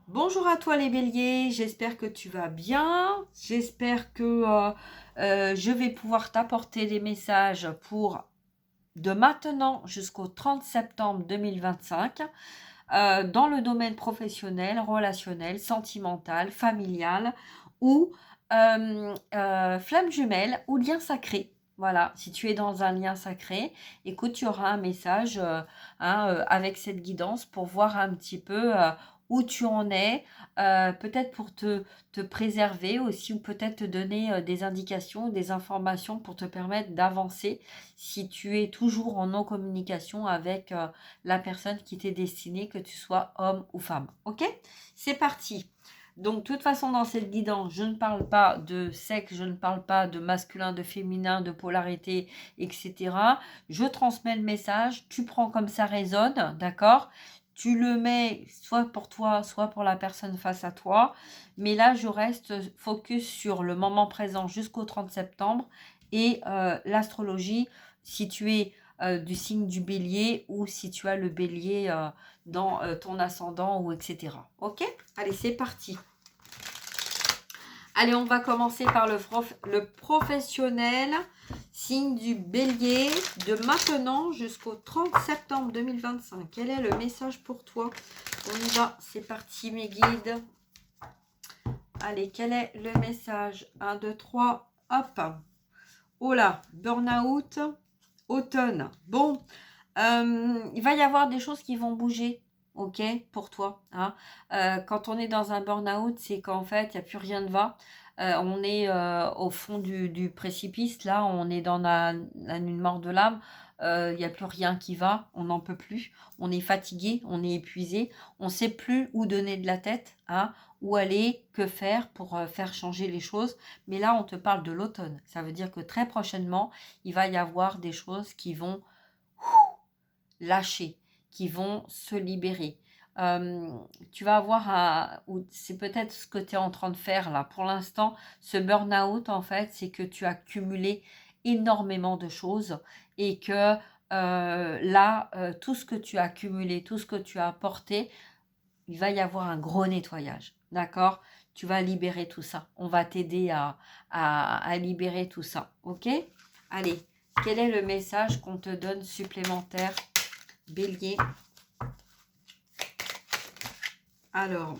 Bonjour à toi les béliers, j'espère que tu vas bien, j'espère que je vais pouvoir t'apporter des messages pour de maintenant jusqu'au 30 septembre 2025 dans le domaine professionnel, relationnel, sentimental, familial ou flamme jumelle ou lien sacré. Voilà, si tu es dans un lien sacré, écoute, tu auras un message avec cette guidance pour voir un petit peu où tu en es, peut-être pour te préserver aussi ou peut-être te donner des indications, des informations pour te permettre d'avancer si tu es toujours en non-communication avec la personne qui t'est destinée, que tu sois homme ou femme. Ok? C'est parti. Donc, de toute façon, dans cette guidance, je ne parle pas de sexe, je ne parle pas de masculin, de féminin, de polarité, etc. Je transmets le message, tu prends comme ça résonne, d'accord? Tu le mets soit pour toi, soit pour la personne face à toi. Mais là, je reste focus sur le moment présent jusqu'au 30 septembre et l'astrologie, si tu es du signe du bélier ou si tu as le bélier dans ton ascendant ou etc. Ok? Allez, c'est parti. Allez, on va commencer par le professionnel, signe du bélier, de maintenant jusqu'au 30 septembre 2025. Quel est le message pour toi? On y va, c'est parti mes guides. Allez, quel est le message? 1, 2, 3, hop. Oh là, burn-out, automne. Bon, il va y avoir des choses qui vont bouger, ok, pour toi. Hein. Quand on est dans un burn-out, c'est qu'en fait, il n'y a plus rien ne va. On est au fond du précipice, là, on est dans la nuit mort de l'âme. Il n'y a plus rien qui va, on n'en peut plus. On est fatigué, on est épuisé, on ne sait plus où donner de la tête, hein, où aller, que faire pour faire changer les choses. Mais là, on te parle de l'automne. Ça veut dire que très prochainement, il va y avoir des choses qui vont lâcher, qui vont se libérer. Tu vas avoir c'est peut-être ce que tu es en train de faire là. Pour l'instant, ce burn-out, en fait, c'est que tu as cumulé énormément de choses et que là, tout ce que tu as cumulé, tout ce que tu as apporté, il va y avoir un gros nettoyage. D'accord? Tu vas libérer tout ça. On va t'aider à libérer tout ça. Ok? Allez, quel est le message qu'on te donne supplémentaire, Bélier? Alors,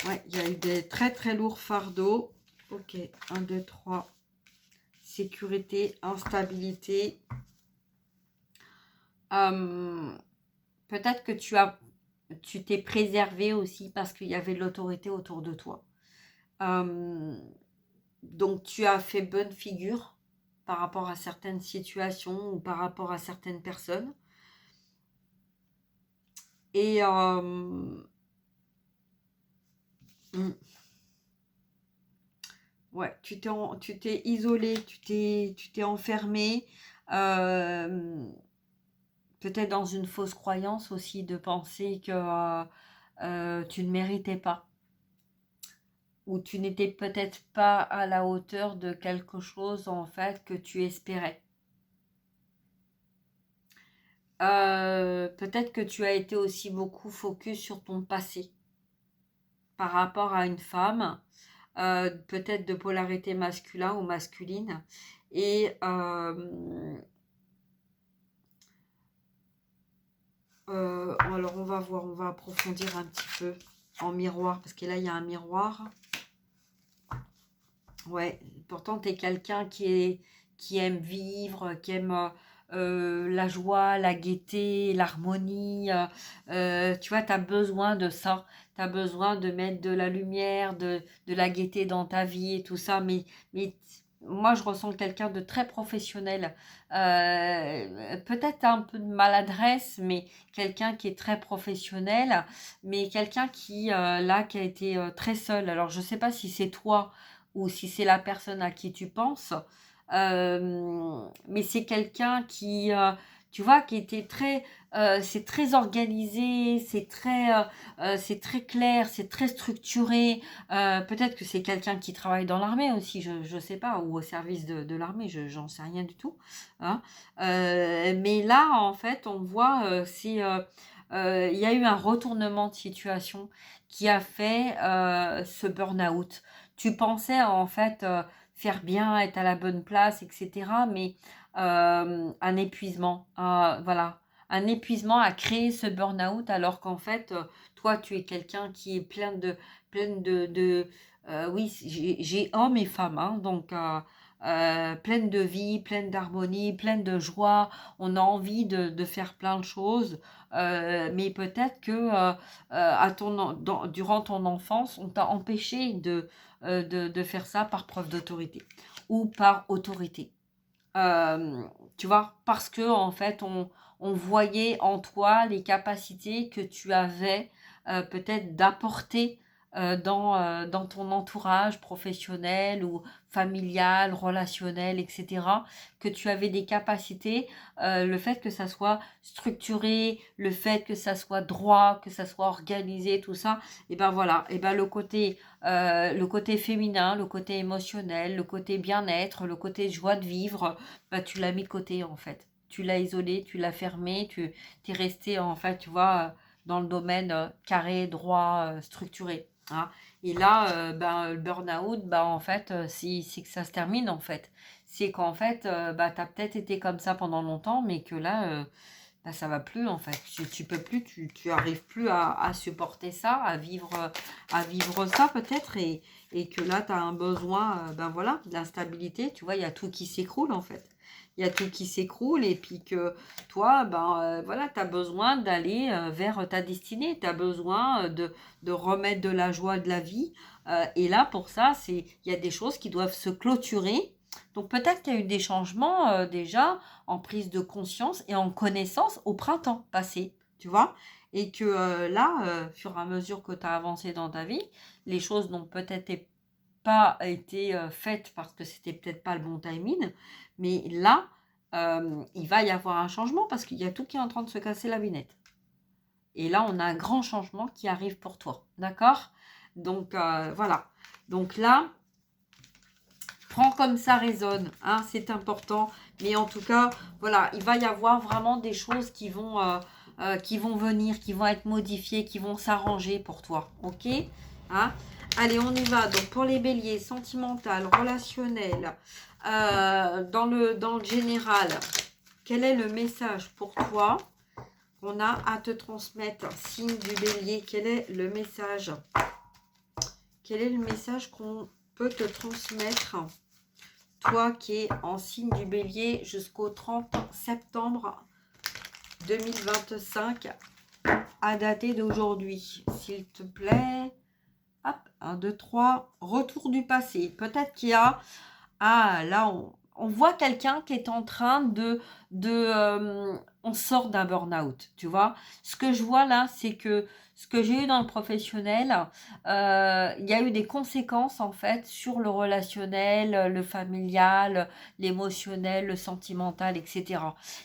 ouais, il y a eu des très très lourds fardeaux. Ok, 1, 2, 3. Sécurité, instabilité. Peut-être que tu t'es préservé aussi parce qu'il y avait de l'autorité autour de toi. Donc, tu as fait bonne figure par rapport à certaines situations ou par rapport à certaines personnes. Et ouais, tu t'es isolé, tu t'es enfermé. Peut-être dans une fausse croyance aussi de penser que tu ne méritais pas. Ou tu n'étais peut-être pas à la hauteur de quelque chose en fait que tu espérais. Peut-être que tu as été aussi beaucoup focus sur ton passé par rapport à une femme, peut-être de polarité masculin ou masculine. Et alors on va voir, on va approfondir un petit peu en miroir, parce que là il y a un miroir. Ouais, pourtant tu es quelqu'un qui aime vivre, qui aime la joie, la gaieté, l'harmonie. Tu vois, tu as besoin de ça. Tu as besoin de mettre de la lumière, de la gaieté dans ta vie et tout ça. Mais moi, je ressens quelqu'un de très professionnel. Peut-être un peu de maladresse, mais quelqu'un qui est très professionnel. Mais quelqu'un là, qui a été très seul. Alors, je ne sais pas si c'est toi ou si c'est la personne à qui tu penses. Mais c'est quelqu'un tu vois, qui était c'est très organisé, c'est très clair, c'est très structuré. Peut-être que c'est quelqu'un qui travaille dans l'armée aussi, je sais pas, ou au service de l'armée, j'en sais rien du tout. Hein. Mais là, en fait, on voit, il y a eu un retournement de situation qui a fait ce burn-out. Tu pensais en fait faire bien, être à la bonne place, etc. Mais un épuisement, voilà, un épuisement a créé ce burn-out alors qu'en fait, toi, tu es quelqu'un qui est oui, j'ai hommes et femmes, hein, donc pleine de vie, pleine d'harmonie, pleine de joie. On a envie de faire plein de choses, mais peut-être que durant ton enfance, on t'a empêché de faire ça par preuve d'autorité ou par autorité. Euh, Tu vois, parce que en fait, on voyait en toi les capacités que tu avais peut-être d'apporter dans ton entourage professionnel ou familial, relationnel, etc. Que tu avais des capacités, le fait que ça soit structuré, le fait que ça soit droit, que ça soit organisé, tout ça, et ben voilà, et ben le côté féminin, le côté émotionnel, le côté bien-être, le côté joie de vivre, bah, tu l'as mis de côté en fait. Tu l'as isolé, tu l'as fermé, tu es resté en fait, tu vois, dans le domaine carré, droit, structuré. Hein. Et là, ben, le burn-out, bah, en fait, c'est que ça se termine en fait. C'est qu'en fait, bah, tu as peut-être été comme ça pendant longtemps, mais que là, bah, ça va plus en fait. Tu peux plus, tu arrives plus à supporter ça, à vivre ça peut-être, et que là, tu as un besoin, ben voilà, d'instabilité. Tu vois, il y a tout qui s'écroule en fait. Il y a tout qui s'écroule et puis que toi, ben voilà, tu as besoin d'aller vers ta destinée. Tu as besoin de remettre de la joie de la vie. Et là, pour ça, il y a des choses qui doivent se clôturer. Donc peut-être qu'il y a eu des changements déjà en prise de conscience et en connaissance au printemps passé, tu vois. Et que là, fur et à mesure que tu as avancé dans ta vie, les choses n'ont peut-être pas été faites parce que c'était peut-être pas le bon timing. Mais là, il va y avoir un changement parce qu'il y a tout qui est en train de se casser la binette. Et là, on a un grand changement qui arrive pour toi. D'accord? Donc, voilà. Donc là, prends comme ça résonne, hein, c'est important. Mais en tout cas, voilà, il va y avoir vraiment des choses qui vont venir, qui vont être modifiées, qui vont s'arranger pour toi. Ok? Hein. Allez, on y va. Donc, pour les béliers, sentimental, relationnel, dans le général, quel est le message pour toi qu'on a à te transmettre? Signe du bélier, quel est le message? Quel est le message qu'on peut te transmettre? Toi qui es en signe du bélier jusqu'au 30 septembre 2025, à dater d'aujourd'hui. S'il te plaît. Hop, 1, 2, 3. Retour du passé. Peut-être qu'il y a... Ah, là, on voit quelqu'un qui est en train on sort d'un burn-out, tu vois. Ce que je vois là, c'est que ce que j'ai eu dans le professionnel, il y a eu des conséquences en fait sur le relationnel, le familial, l'émotionnel, le sentimental, etc.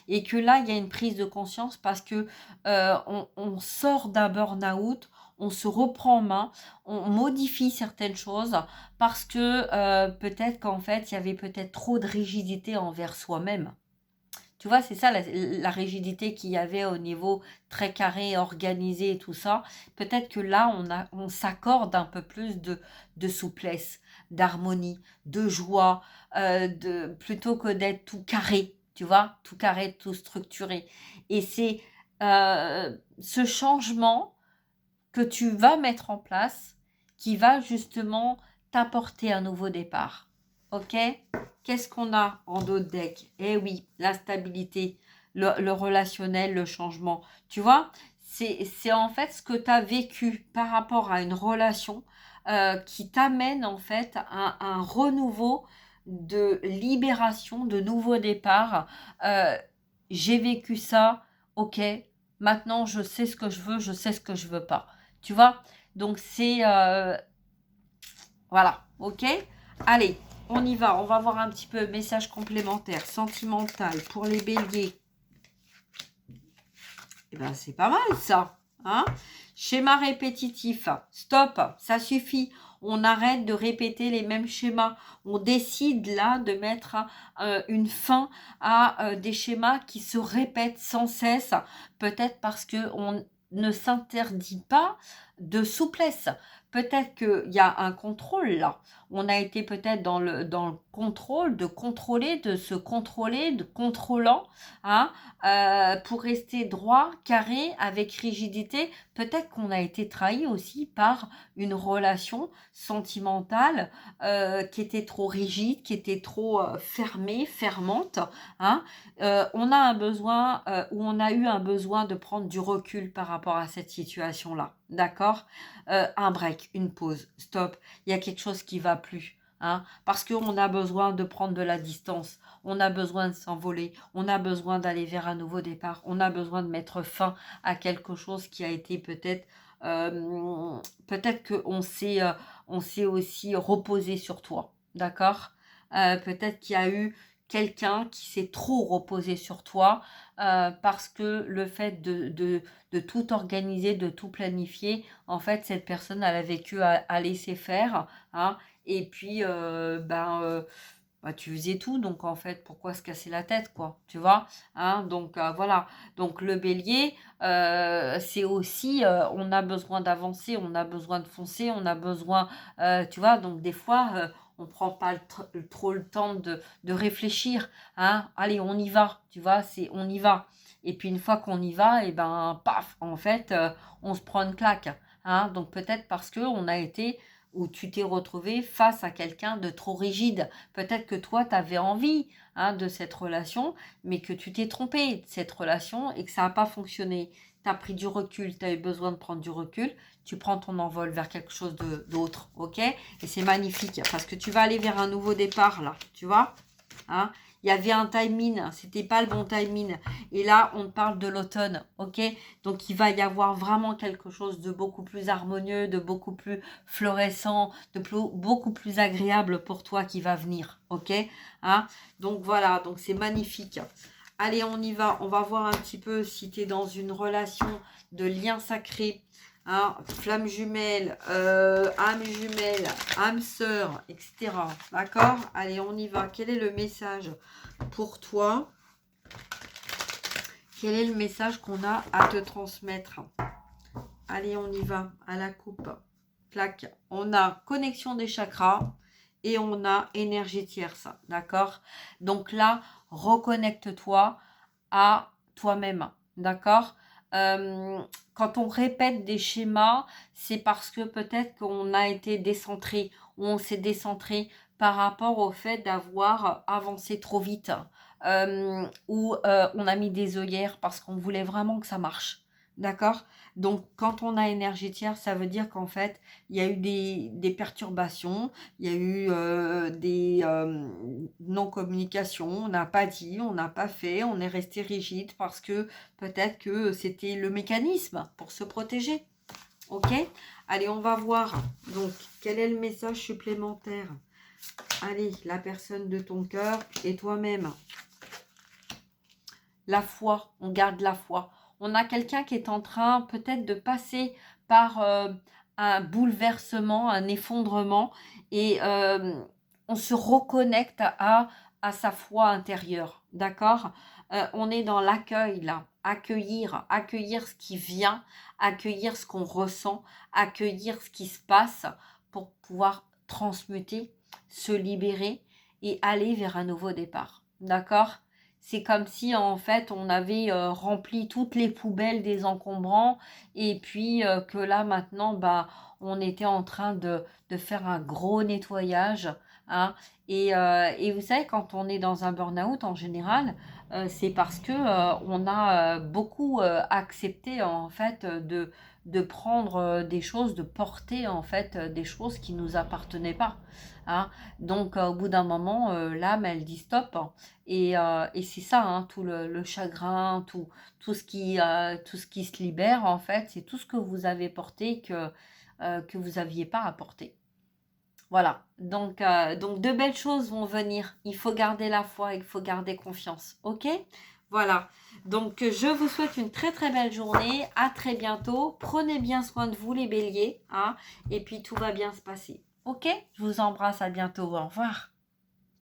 Et que là, il y a une prise de conscience parce que on sort d'un burn-out, on se reprend en main, on modifie certaines choses parce que peut-être qu'en fait, il y avait peut-être trop de rigidité envers soi-même. Tu vois, c'est ça la rigidité qu'il y avait au niveau très carré, organisé et tout ça. Peut-être que là, on s'accorde un peu plus de souplesse, d'harmonie, de joie, plutôt que d'être tout carré, tu vois, tout carré, tout structuré. Et c'est ce changement que tu vas mettre en place qui va justement t'apporter un nouveau départ. Ok? Qu'est-ce qu'on a en dos de deck? Eh oui, la stabilité, le relationnel, le changement. Tu vois, c'est en fait ce que tu as vécu par rapport à une relation qui t'amène en fait à un renouveau de libération, de nouveau départ. J'ai vécu ça, ok, maintenant je sais ce que je veux, je sais ce que je veux pas. Tu vois? Donc c'est... voilà, ok? Allez, on y va. On va voir un petit peu message complémentaire, sentimental pour les béliers. Eh ben, c'est pas mal ça. Hein? Schéma répétitif. Stop, ça suffit. On arrête de répéter les mêmes schémas. On décide là de mettre une fin à des schémas qui se répètent sans cesse. Peut-être parce que ne s'interdit pas de souplesse. Peut-être qu'il y a un contrôle là. On a été peut-être dans le contrôle, de contrôler, de se contrôler, de contrôlant, hein, pour rester droit, carré, avec rigidité. Peut-être qu'on a été trahi aussi par une relation sentimentale qui était trop rigide, qui était trop fermée, fermante, hein. On a un besoin ou on a eu un besoin de prendre du recul par rapport à cette situation-là, d'accord? Un break, une pause, stop, il y a quelque chose qui va plus, hein, parce qu'on a besoin de prendre de la distance, on a besoin de s'envoler, on a besoin d'aller vers un nouveau départ, on a besoin de mettre fin à quelque chose qui a été peut-être on s'est aussi reposé sur toi, d'accord? Peut-être qu'il y a eu quelqu'un qui s'est trop reposé sur toi parce que le fait de tout organiser, de tout planifier, en fait, cette personne, elle a vécu à laisser faire, hein, et puis, bah, tu faisais tout, donc en fait, pourquoi se casser la tête, quoi, tu vois, hein, donc voilà. Donc le bélier, c'est aussi, on a besoin d'avancer, on a besoin de foncer, on a besoin, tu vois, donc des fois, on prend pas trop le temps de réfléchir, hein, allez, on y va, tu vois, c'est on y va. Et puis une fois qu'on y va, et ben, paf, en fait, on se prend une claque, hein, donc peut-être parce que on a été ou tu t'es retrouvé face à quelqu'un de trop rigide. Peut-être que toi, tu avais envie, hein, de cette relation, mais que tu t'es trompé de cette relation et que ça n'a pas fonctionné. Tu as pris du recul, tu as eu besoin de prendre du recul, tu prends ton envol vers quelque chose d'autre, ok? Et c'est magnifique parce que tu vas aller vers un nouveau départ là, tu vois? Hein? Il y avait un timing, c'était pas le bon timing. Et là, on parle de l'automne, ok? Donc, il va y avoir vraiment quelque chose de beaucoup plus harmonieux, de beaucoup plus fluorescent, beaucoup plus agréable pour toi qui va venir, ok? Hein? Donc, voilà, donc c'est magnifique. Allez, on y va. On va voir un petit peu si tu es dans une relation de lien sacré, hein, flamme jumelle, âme sœur, etc. D'accord? Allez, on y va. Quel est le message pour toi? Quel est le message qu'on a à te transmettre? Allez, on y va. À la coupe. Clac. On a connexion des chakras et on a énergie tierce. D'accord? Donc là, reconnecte-toi à toi-même. D'accord? Quand on répète des schémas, c'est parce que peut-être qu'on a été décentré ou on s'est décentré par rapport au fait d'avoir avancé trop vite ou on a mis des œillères parce qu'on voulait vraiment que ça marche. D'accord? Donc, quand on a énergie tierce, ça veut dire qu'en fait, il y a eu des perturbations, il y a eu des non-communications, on n'a pas dit, on n'a pas fait, on est resté rigide parce que peut-être que c'était le mécanisme pour se protéger. Ok? Allez, on va voir. Donc, quel est le message supplémentaire? Allez, la personne de ton cœur et toi-même. La foi, on garde la foi. On a quelqu'un qui est en train peut-être de passer par un bouleversement, un effondrement et on se reconnecte à sa foi intérieure, d'accord? On est dans l'accueil là, accueillir ce qui vient, accueillir ce qu'on ressent, accueillir ce qui se passe pour pouvoir transmuter, se libérer et aller vers un nouveau départ, d'accord? C'est comme si en fait on avait rempli toutes les poubelles des encombrants et puis que là maintenant bah, on était en train de faire un gros nettoyage, hein. Et vous savez, quand on est dans un burn-out en général, c'est parce que on a beaucoup accepté en fait de prendre des choses, de porter en fait des choses qui nous appartenaient pas, hein. Donc au bout d'un moment, l'âme elle dit stop. Et c'est ça, hein, tout le chagrin, tout tout ce qui se libère, en fait, c'est tout ce que vous avez porté que vous n'aviez pas à porter. Voilà, donc de belles choses vont venir. Il faut garder la foi, il faut garder confiance, ok? Voilà, donc je vous souhaite une très très belle journée, à très bientôt. Prenez bien soin de vous les béliers, hein, et puis tout va bien se passer, ok? Je vous embrasse, à bientôt, au revoir.